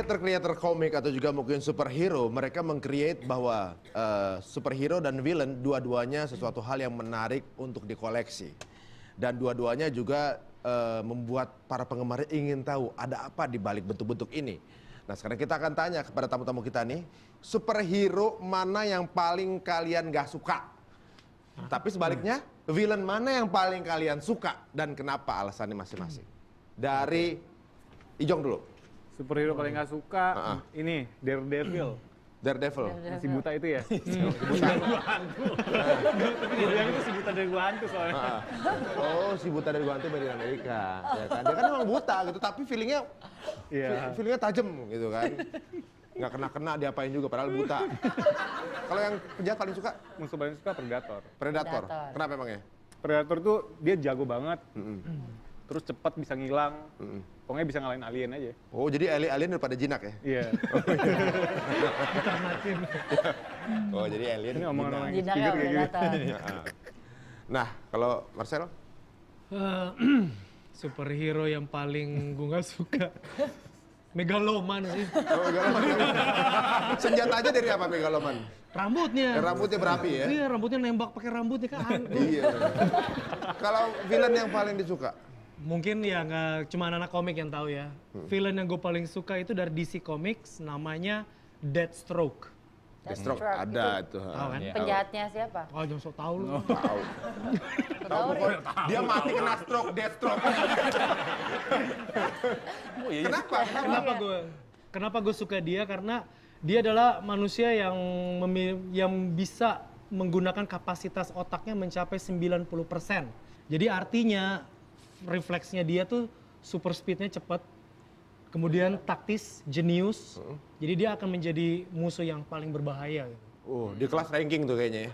Kreator-kreator komik atau juga mungkin superhero, mereka meng-create bahwa superhero dan villain dua-duanya sesuatu hal yang menarik untuk dikoleksi. Dan dua-duanya juga membuat para penggemar ingin tahu ada apa di balik bentuk-bentuk ini. Nah sekarang kita akan tanya kepada tamu-tamu kita nih, superhero mana yang paling kalian gak suka? Tapi sebaliknya, villain mana yang paling kalian suka dan kenapa alasannya masing-masing? Dari Ijong dulu. Superhero paling gak suka, ini Daredevil. Daredevil. Si buta itu ya? Buta. Yang itu si buta dari gua hantu soalnya. Oh, si buta dari gua hantu dari Amerika. Ya kan? Dia kan memang buta gitu, tapi feelingnya tajam gitu kan. Nggak kena-kena diapain juga, padahal buta. Kalau yang penjahat paling suka? Musuh paling suka Predator. Predator. Kenapa emangnya? Predator tuh dia jago banget. Terus cepat bisa ngilang. Pokoknya bisa ngalahin alien aja. Oh, jadi alien daripada jinak ya? Iya. Oh, jadi alien. Ini omongan orang Jinaknya Predator. Nah, kalau Marcel? Superhero yang paling gue gak suka. Megaloman sih. Oh, Megaloman. Senjatanya dari apa Megaloman? Rambutnya. Rambutnya berapi ya? Iya, rambutnya nembak pakai rambutnya kan. Iya. Kalau villain yang paling disuka? Mungkin ya nggak cuma anak komik yang tahu ya. Villain yang gue paling suka itu dari DC Comics, namanya Deathstroke. Deathstroke ada tuh. Tahu kan? Penjahatnya siapa? Oh, jangan sok tahu lu. Tahu. Tahu pokoknya. Dia mati kena stroke, deathstroke. Kenapa gue suka dia? Karena dia adalah manusia yang bisa menggunakan kapasitas otaknya mencapai 90%. Jadi artinya refleksnya dia tuh super speednya cepat, kemudian taktis, jenius. Jadi dia akan menjadi musuh yang paling berbahaya. Gitu. Di kelas ranking tuh kayaknya ya.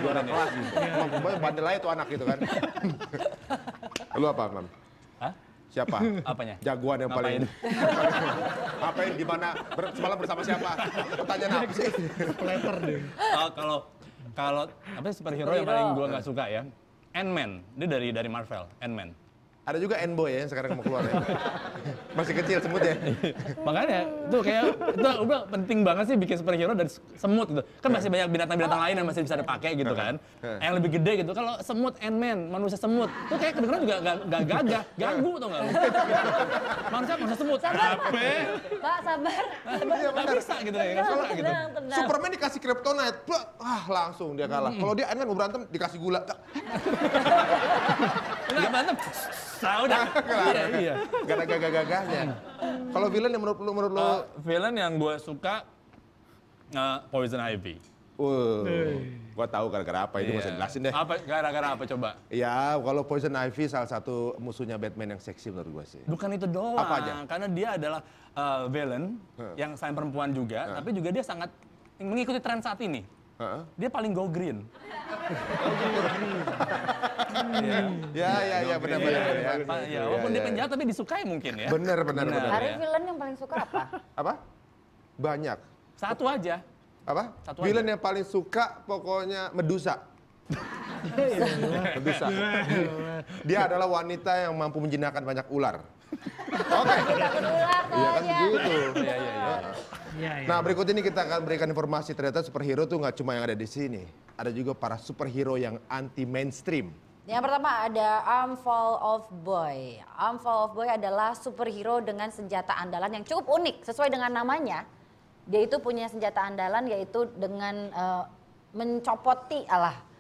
Juara kelas. Pokoknya bandel aja tuh anak gitu kan. Lu apa, Mam? Hah? Siapa? Apanya? Jagoan yang paling... Ngapain di mana? Semalam bersama siapa? Pertanyaan apa sih? Letter deh. Kalau apa sih superhero yang paling gue nggak suka ya? Ant-Man, dia dari Marvel, Ant-Man. Ada juga N-Boy ya yang sekarang mau keluar ya. Masih kecil semut ya. Makanya itu kayak itu udah penting banget sih bikin superhero dari semut gitu. Kan masih banyak binatang-binatang lain yang masih bisa dipakai gitu kan. Yang lebih gede gitu. Kalau semut Ant-Man, manusia semut, itu kayak kedengeran juga gak gagah, ganggu tau gak lu? Manusia semut. Sabar, Pak, sabar. Gak bisa gitu ya, gak suka gitu. Superman dikasih kryptonite, langsung dia kalah. Kalau dia Ant-Man mau berantem dikasih gula. Enggak berantem. Udah. Iya. Gak ada gagah-gagahnya. Kalau villain yang menurut lu? Villain yang gue suka Poison Ivy. Gua tahu gara-gara apa itu masih jelasin deh. Apa gara-gara apa coba? Ya, kalau Poison Ivy salah satu musuhnya Batman yang seksi menurut gua sih. Bukan itu doang. Apa aja? Karena dia adalah villain yang selain perempuan juga, tapi juga dia sangat mengikuti tren saat ini. Dia paling go green. Ya, benar. Ya, walaupun dia penjahat tapi disukai mungkin ya. Benar. Hari villain yang paling suka apa? Apa? Banyak. Satu aja. Apa? Satu villain aja. yang paling suka pokoknya Medusa. Medusa. Dia adalah wanita yang mampu menjinakkan banyak ular. Oke. Ular Iya kan soalnya. gitu. Iya. Nah, berikut ini kita akan berikan informasi ternyata superhero tuh nggak cuma yang ada di sini. Ada juga para superhero yang anti mainstream. Yang pertama ada Armful of Boy. Armful of Boy adalah superhero dengan senjata andalan yang cukup unik. Sesuai dengan namanya, dia itu punya senjata andalan yaitu dengan mencopoti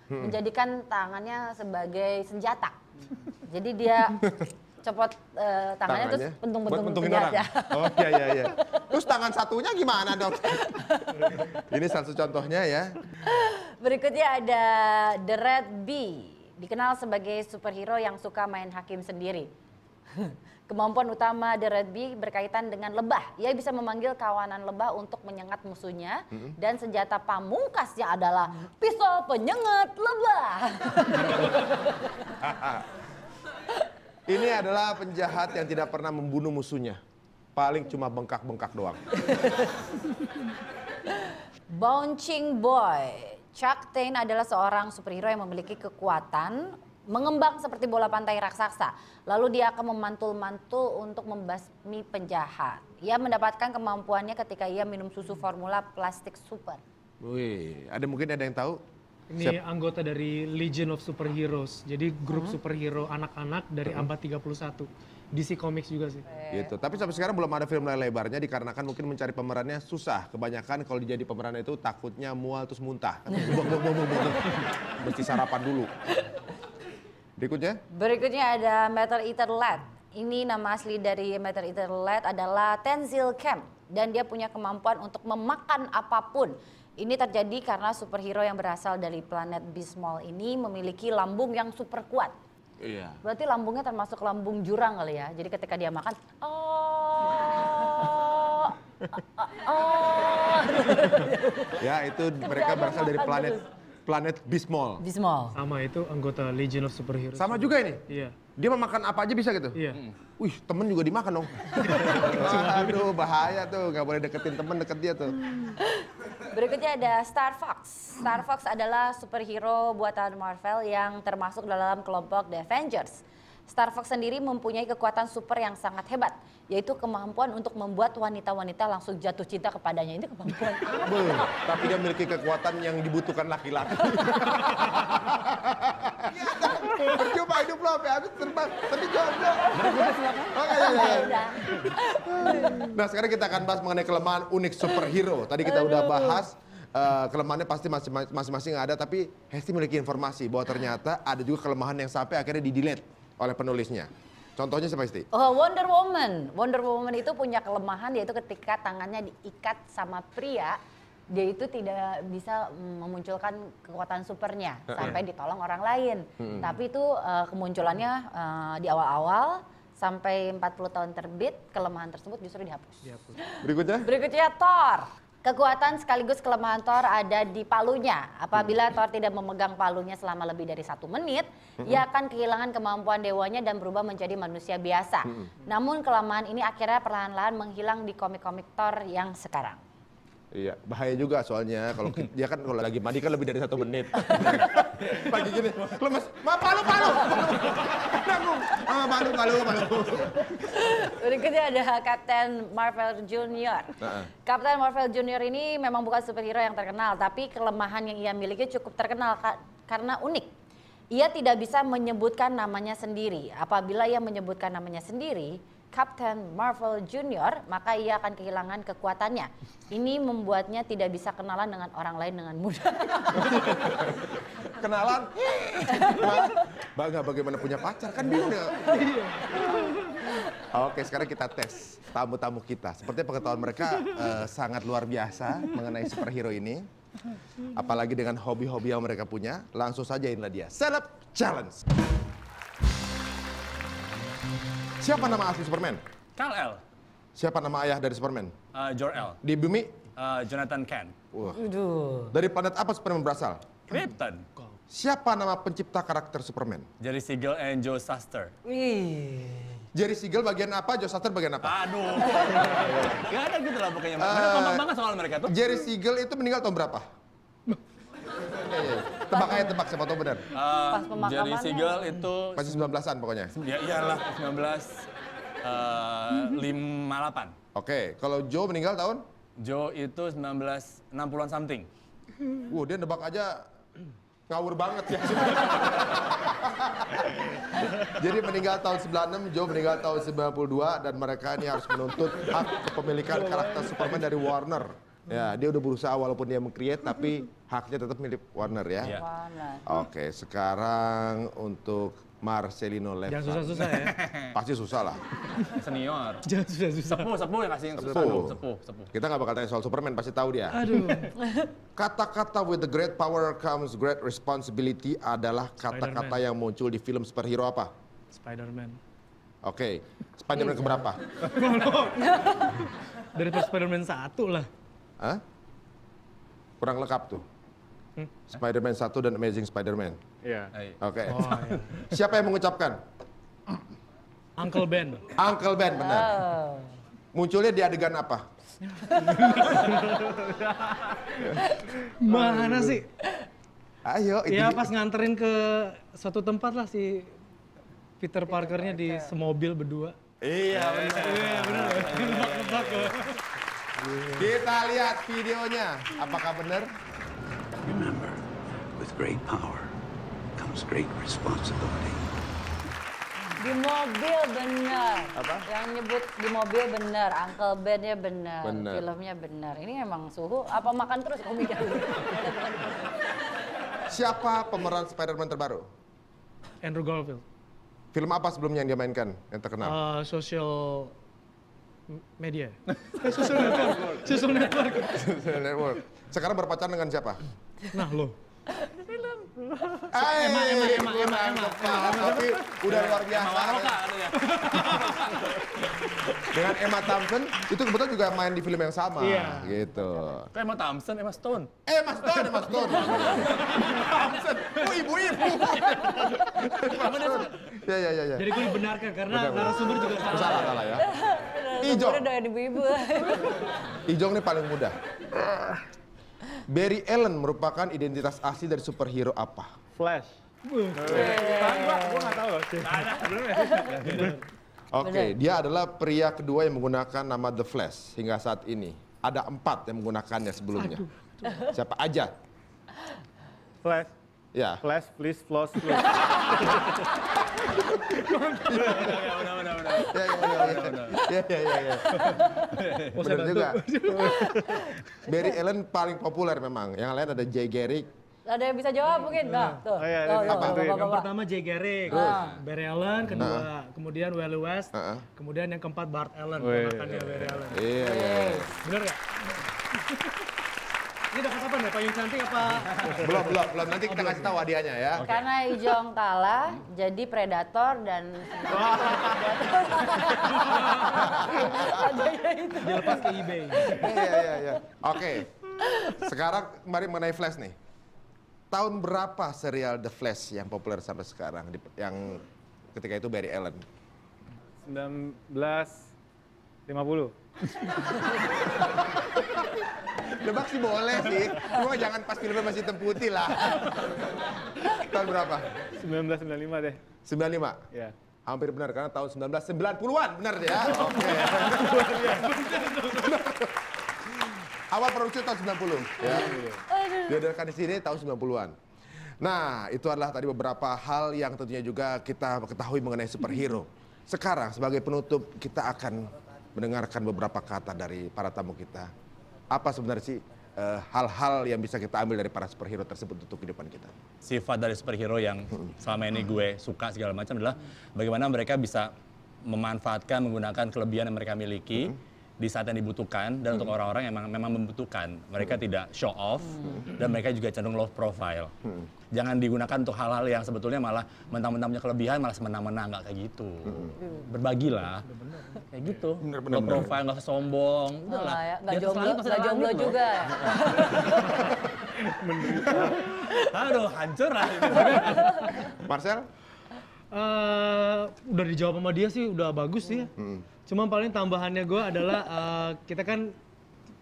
menjadikan tangannya sebagai senjata. Jadi dia copot tangannya terus pentung-pentung senjata. Oh iya. Terus tangan satunya gimana dok? Ini satu contohnya ya. Berikutnya ada The Red Bee. Dikenal sebagai superhero yang suka main hakim sendiri. Kemampuan utama The Red Bee berkaitan dengan lebah. Ia bisa memanggil kawanan lebah untuk menyengat musuhnya. Dan senjata pamungkasnya adalah pisau penyengat lebah. Ini adalah penjahat yang tidak pernah membunuh musuhnya. Paling cuma bengkak-bengkak doang. Bouncing Boy. Chuck Tane adalah seorang superhero yang memiliki kekuatan mengembang seperti bola pantai raksasa. Lalu dia akan memantul-mantul untuk membasmi penjahat. Ia mendapatkan kemampuannya ketika ia minum susu formula plastik super. Wih, mungkin ada yang tahu? Ini anggota dari Legion of Superheroes. Jadi grup superhero anak-anak dari abad 31. DC Comics juga sih. Gitu. Tapi sampai sekarang belum ada film lebarnya dikarenakan mungkin mencari pemerannya susah. Kebanyakan kalau jadi pemeran itu takutnya mual terus muntah. Mesti sarapan dulu. Berikutnya ada Metal Eater Lad. Ini nama asli dari Metal Eater Lad adalah Tenzil Camp. Dan dia punya kemampuan untuk memakan apapun. Ini terjadi karena superhero yang berasal dari planet Bismol ini memiliki lambung yang super kuat. Iya. Berarti lambungnya termasuk lambung jurang kali ya. Jadi ketika dia makan, Ya, itu mereka berasal dari planet Bismol. Bismol. Sama itu anggota Legion of Superheroes. Sama juga ini? Iya. Dia memakan apa aja bisa gitu? Iya. Wih, temen juga dimakan dong. Aduh, bahaya tuh. Gak boleh deketin temen, deket dia tuh. Berikutnya ada Star Fox. Star Fox adalah superhero buatan Marvel yang termasuk dalam kelompok The Avengers. Star Fox sendiri mempunyai kekuatan super yang sangat hebat, yaitu kemampuan untuk membuat wanita-wanita langsung jatuh cinta kepadanya. Ini kemampuan. Tapi dia memiliki kekuatan yang dibutuhkan laki-laki. Percuma hidup lo sampai habis terbang, tapi jomblo. Nah, sekarang kita akan bahas mengenai kelemahan unik superhero. Tadi kita udah bahas kelemahannya pasti masing-masing ada, tapi Hesti memiliki informasi bahwa ternyata ada juga kelemahan yang sampai akhirnya di-delete oleh penulisnya. Contohnya siapa, Hesti? Oh, Wonder Woman. Wonder Woman itu punya kelemahan yaitu ketika tangannya diikat sama pria, dia itu tidak bisa memunculkan kekuatan supernya sampai ditolong orang lain. Tapi itu kemunculannya di awal-awal sampai 40 tahun terbit, kelemahan tersebut justru dihapus. Berikutnya Thor. Kekuatan sekaligus kelemahan Thor ada di palunya. Apabila Thor tidak memegang palunya selama lebih dari 1 menit, ia akan kehilangan kemampuan dewanya dan berubah menjadi manusia biasa. Namun kelemahan ini akhirnya perlahan-lahan menghilang di komik-komik Thor yang sekarang. Iya, bahaya juga soalnya kalau dia kan kalau lagi mandi kan lebih dari 1 menit. Pagi gini, lemes, palu. Nanggung. Palu. Berikutnya ada Captain Marvel Junior. Captain Marvel Junior ini memang bukan superhero yang terkenal, tapi kelemahan yang ia miliki cukup terkenal karena unik. Ia tidak bisa menyebutkan namanya sendiri. Apabila ia menyebutkan namanya sendiri, Captain Marvel Junior, maka ia akan kehilangan kekuatannya. Ini membuatnya tidak bisa kenalan dengan orang lain dengan mudah. Kenalan? Bangga bagaimana punya pacar, kan bingung. Oke, sekarang kita tes tamu-tamu kita. Seperti pengetahuan mereka sangat luar biasa mengenai superhero ini. Apalagi dengan hobi-hobi yang mereka punya. Langsung saja inilah dia, Celeb Challenge. Siapa nama asli Superman? Kal-El. Siapa nama ayah dari Superman? Jor-El. Di bumi? Jonathan Kent. Wah. Dari planet apa Superman berasal? Krypton. Siapa nama pencipta karakter Superman? Jerry Siegel and Joe Shuster. Jerry Siegel bagian apa, Joe Shuster bagian apa? Aduh. Gak ada gitu lah pokoknya. Mereka kompak banget soal mereka tuh. Jerry Siegel itu meninggal tahun berapa? Tebak aja, tebak, siapa tahu benar. Pas pemakamannya. Jerry Siegel itu Masih 19-an pokoknya. ya iyalah 1958. Oke, kalau Joe meninggal tahun? Joe itu 1960-an something. Dia nebak aja ngawur banget ya. Jadi meninggal tahun 96, Joe meninggal tahun 92 dan mereka ini harus menuntut hak kepemilikan karakter Superman dari Warner. Ya, dia udah berusaha walaupun dia meng-create tapi haknya tetap milik Warner ya. Iya. Oke, sekarang untuk Marcelino Lefsan. Jangan susah-susah ya. Pasti susah lah. Senior. Jangan susah-susah. Sepuh yang kasih yang susah dong. Sepuh. Kita nggak bakal tanya soal Superman, pasti tahu dia. Aduh. Kata-kata with the great power comes great responsibility adalah kata-kata yang muncul di film superhero apa? Spider-Man. Oke, Spider-Man keberapa? Dari Spider-Man 1 lah. Hah? Kurang lengkap tuh. Spider-Man 1 dan Amazing Spider-Man. Iya. Oke. Oh, iya. Siapa yang mengucapkan? Uncle Ben. Uncle Ben, benar. Munculnya di adegan apa? Mana sih? Ayo, itu Ya pas nganterin ke suatu tempat lah si Peter Parkernya di semobil berdua. Iya, benar. Iya bener. Nebak-nebak ya. Kita lihat videonya. Apakah benar? Remember, with great power comes great responsibility. Di mobil bener. Apa? Yang nyebut di mobil bener, Uncle Ben-nya bener, Bener. filmnya bener. Ini emang suhu, apa makan terus komika? Siapa pemeran Spider-Man terbaru? Andrew Garfield. Film apa sebelumnya yang dia mainkan yang terkenal? Social media. Social network. Social Network. Sekarang berpacaran dengan siapa? Nah lo. Emma. Tapi udah luar biasa. Dengan Emma Thompson, itu kebetulan juga main di film yang sama. Iya. Gitu. Kayak Emma Thompson, Emma Stone. Emma Stone. Thompson. Oh, ibu-ibu. Ya. Jadi gue dibenarkan karena narasumber juga salah. Salah ya. Ijong. Udah doyan ibu-ibu. Ijong ini paling mudah. Barry Allen merupakan identitas asli dari superhero apa? Flash. Gue nggak tahu loh. Oke, dia adalah pria kedua yang menggunakan nama The Flash hingga saat ini. Ada 4 yang menggunakannya sebelumnya. Siapa aja? Flash. Ya. Flash, please, floss, please. Ya. Benar juga. Barry Allen paling populer memang. Yang lain ada Jay Garrick. Ada yang bisa jawab mungkin? Nah, tuh. Oh, iya, Tuh, iya, tuh, bantuin. Bapak. Yang pertama Jay Garrick, Barry Allen kedua, kemudian Wally West, kemudian yang keempat Bart Allen, ponakannya Barry Allen. Iya. Bener nggak? Ini dapat apa nih? Payung cantik apa? Belum. Nanti kita kasih tahu hadiahnya ya. Karena Ijong kalah, jadi predator dan Dilepas ke eBay. Iya. Oke. Sekarang mari mengenai Flash nih. Tahun berapa serial The Flash yang populer sampai sekarang? Yang ketika itu Barry Allen. 1950. Nebak sih boleh sih. Cuma jangan pas filmnya masih hitam putih lah. Tahun berapa? 1995 deh. 95? Ya. Hampir benar karena tahun 1990-an. Benar ya? Oke. Awal produksi tahun 90. Ya. Diedarkan di sini tahun 90-an. Nah, itu adalah tadi beberapa hal yang tentunya juga kita ketahui mengenai superhero. Sekarang sebagai penutup kita akan mendengarkan beberapa kata dari para tamu kita. Apa sebenarnya sih hal-hal yang bisa kita ambil dari para superhero tersebut untuk kehidupan kita? Sifat dari superhero yang selama ini gue suka segala macam adalah bagaimana mereka bisa memanfaatkan, menggunakan kelebihan yang mereka miliki di saat yang dibutuhkan dan untuk orang-orang yang memang membutuhkan. Mereka tidak show off dan mereka juga cenderung low profile. Jangan digunakan untuk hal-hal yang sebetulnya malah mentang-mentang punya kelebihan malah semena-mena, nggak kayak gitu. Berbagilah. Kayak gitu. Low profile, nggak usah sombong. Udahlah. Nggak jomblo juga. Aduh, hancur lah. Marcel? Udah dijawab sama dia sih, udah bagus sih. Cuma paling tambahannya gue adalah kita kan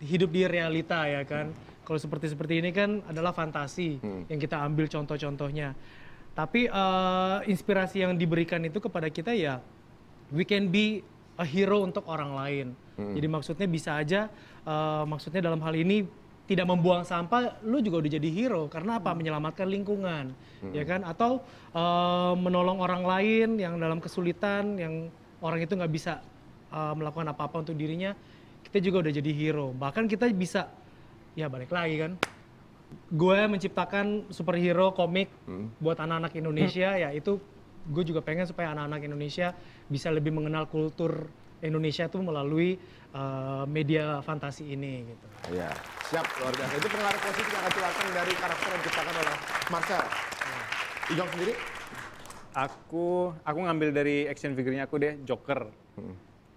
hidup di realita ya kan. Kalau seperti ini kan adalah fantasi yang kita ambil contoh-contohnya. Tapi inspirasi yang diberikan itu kepada kita ya, we can be a hero untuk orang lain. Jadi maksudnya bisa aja, maksudnya dalam hal ini tidak membuang sampah, lu juga udah jadi hero. Karena apa? Menyelamatkan lingkungan, ya kan? Atau menolong orang lain yang dalam kesulitan, yang orang itu nggak bisa melakukan apa-apa untuk dirinya, kita juga udah jadi hero. Bahkan kita bisa, ya balik lagi kan, gue menciptakan superhero komik buat anak-anak Indonesia, ya itu gue juga pengen supaya anak-anak Indonesia bisa lebih mengenal kultur Indonesia tuh melalui media fantasi ini gitu. Iya, siap, luar biasa. Itu pengaruh positif yang akan datang dari karakter yang diciptakan oleh Marcel. Ijong sendiri? Aku ngambil dari action figurnya aku deh, Joker.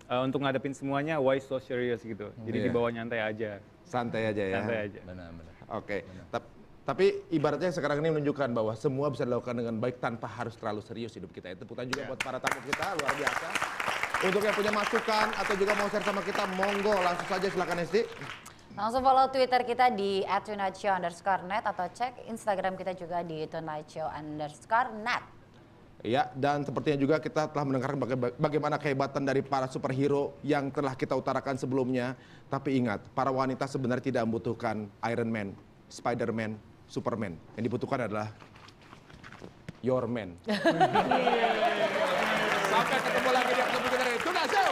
Untuk ngadepin semuanya, why so serious gitu. Jadi dibawa nyantai aja. Santai aja ya. Santai aja. Benar-benar. Oke. Tapi ibaratnya sekarang ini menunjukkan bahwa semua bisa dilakukan dengan baik tanpa harus terlalu serius hidup kita. Itu tepuk tangan juga buat para tamu kita, luar biasa. Untuk yang punya masukan atau juga mau share sama kita, monggo langsung saja silakan Esti. Langsung follow Twitter kita di @tunightshow_net atau cek Instagram kita juga di @tunightshow_net. Ya, dan sepertinya juga kita telah mendengarkan bagaimana kehebatan dari para superhero yang telah kita utarakan sebelumnya. Tapi ingat, para wanita sebenarnya tidak membutuhkan Iron Man, Spider-Man, Superman. Yang dibutuhkan adalah your man. Sampai ketemu lagi di episode berikutnya dari Tuna Show.